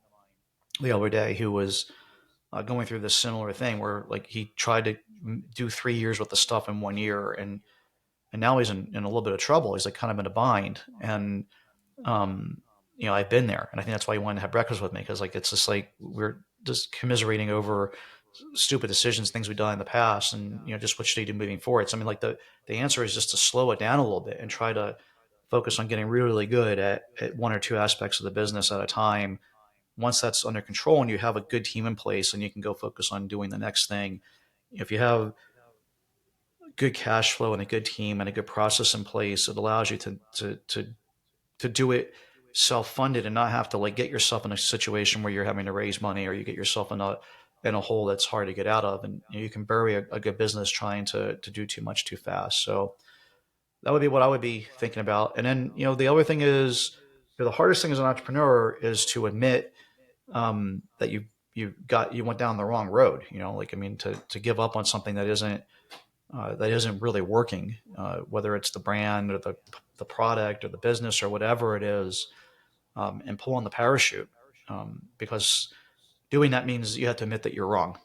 the other day who was going through this similar thing where like he tried to do 3 years with the stuff in 1 year, and now he's in a little bit of trouble. He's like kind of in a bind, and um, I've been there, and I think that's why he wanted to have breakfast with me, because like it's just like we're just commiserating over stupid decisions, things we've done in the past, and just what should he do moving forward. So I mean, like the answer is just to slow it down a little bit and try to focus on getting really, really good at one or two aspects of the business at a time. Once that's under control and you have a good team in place, and you can go focus on doing the next thing. If you have good cash flow and a good team and a good process in place, it allows you to do it self-funded and not have to like get yourself in a situation where you're having to raise money, or you get yourself in a hole that's hard to get out of, and you can bury a good business trying to do too much too fast. So that would be what I would be thinking about. And then the other thing is, the hardest thing as an entrepreneur is to admit that you went down the wrong road. Like, I mean, to give up on something that isn't really working, whether it's the brand or the product or the business or whatever it is, and pull on the parachute, because doing that means you have to admit that you're wrong,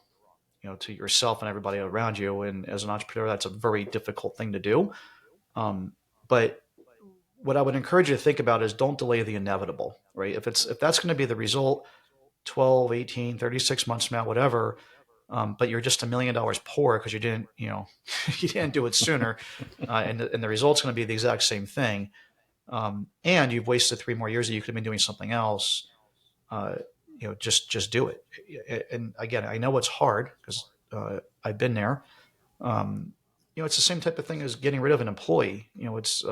to yourself and everybody around you. And as an entrepreneur, that's a very difficult thing to do. But what I would encourage you to think about is, don't delay the inevitable, right? If that's going to be the result 12, 18, 36 months from now, whatever, but you're just $1 million poor because you didn't, you didn't do it sooner, and the result's going to be the exact same thing, and you've wasted 3 more years that you could have been doing something else. Uh, just do it. And again, I know it's hard because I've been there. Um, it's the same type of thing as getting rid of an employee. It's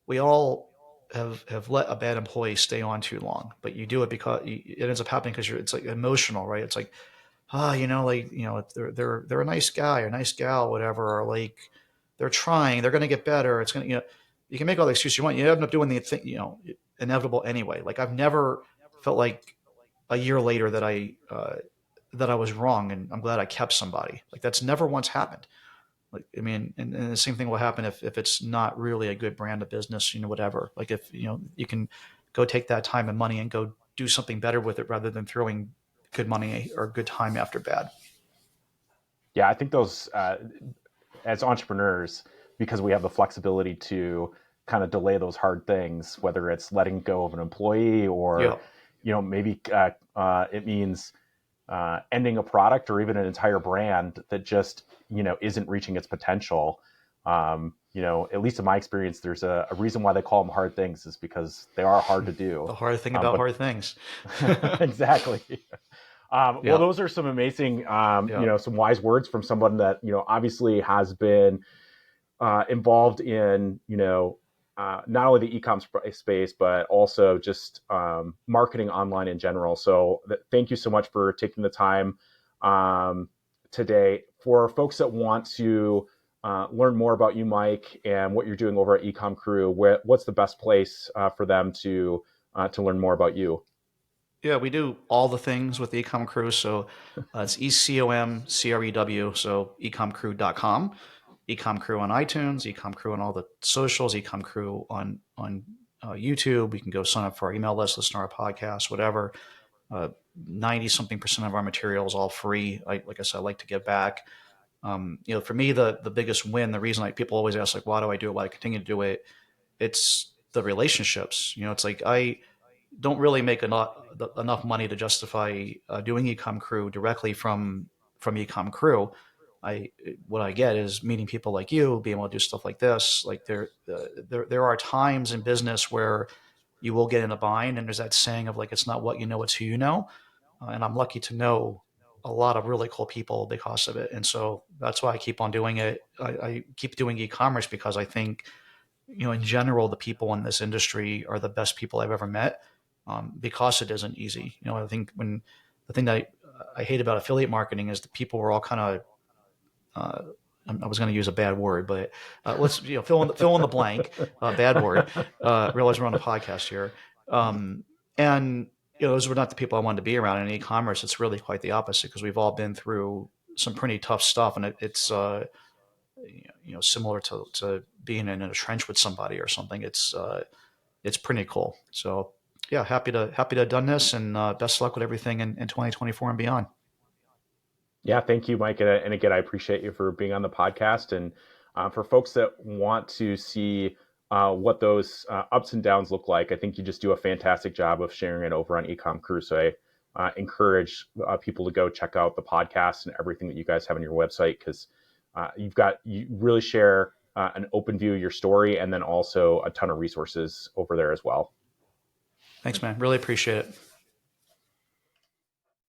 we all have let a bad employee stay on too long, but you do it because it ends up happening because it's like emotional, right? It's like, they're a nice guy or nice gal, whatever, or like they're trying, they're going to get better. It's going to, you can make all the excuses you want. You end up doing the thing, inevitable anyway. Like, I've never felt like a year later that I was wrong, and I'm glad I kept somebody. Like, that's never once happened. Like, I mean, and the same thing will happen if it's not really a good brand of business, whatever. Like, if, you can go take that time and money and go do something better with it rather than throwing good money or good time after bad. Yeah, I think those as entrepreneurs, because we have the flexibility to kind of delay those hard things, whether it's letting go of an employee or Yeah. maybe it means ending a product or even an entire brand that just isn't reaching its potential. At least in my experience, there's a reason why they call them hard things, is because they are hard to do. The hard thing about But hard things. exactly. Well, Yeah. those are some amazing, Yeah. some wise words from someone that obviously has been involved in not only the e-com space but also just marketing online in general. So thank you so much for taking the time today. For folks that want to learn more about you, Mike, and what you're doing over at Ecom Crew, what's the best place for them to learn more about you? Yeah, we do all the things with the Ecom Crew. So it's ECOMCREW, so ecomcrew.com. Ecom Crew on iTunes, Ecom Crew on all the socials, Ecom Crew on YouTube. You can go sign up for our email list, listen to our podcast, whatever. 90 something percent of our material is all free. Like I said, I like to give back. For me, the biggest win, the reason like people always ask, like, why do I do it? Why do I continue to do it? It's the relationships. It's like I don't really make enough money to justify doing Ecom Crew directly from Ecom Crew. I What I get is meeting people like you, being able to do stuff like this. Like, there are times in business where you will get in a bind, and there's that saying of like, it's not what you know, it's who you know. And I'm lucky to know a lot of really cool people because of it, and so that's why I keep on doing it. I keep doing e-commerce because I think, in general, the people in this industry are the best people I've ever met, because it isn't easy. I think the thing that I hate about affiliate marketing is the people were all kind of I was going to use a bad word, but let's fill in the blank. Bad word. Realize we're on a podcast here, and those were not the people I wanted to be around. In e-commerce, it's really quite the opposite because we've all been through some pretty tough stuff, and it's similar to being in a trench with somebody or something. It's pretty cool. So yeah, happy to have done this, and best luck with everything in 2024 and beyond. Yeah, thank you, Mike. And again, I appreciate you for being on the podcast. And for folks that want to see what those ups and downs look like, I think you just do a fantastic job of sharing it over on Ecom Crew. So I encourage people to go check out the podcast and everything that you guys have on your website, because you really share an open view of your story, and then also a ton of resources over there as well. Thanks, man. Really appreciate it.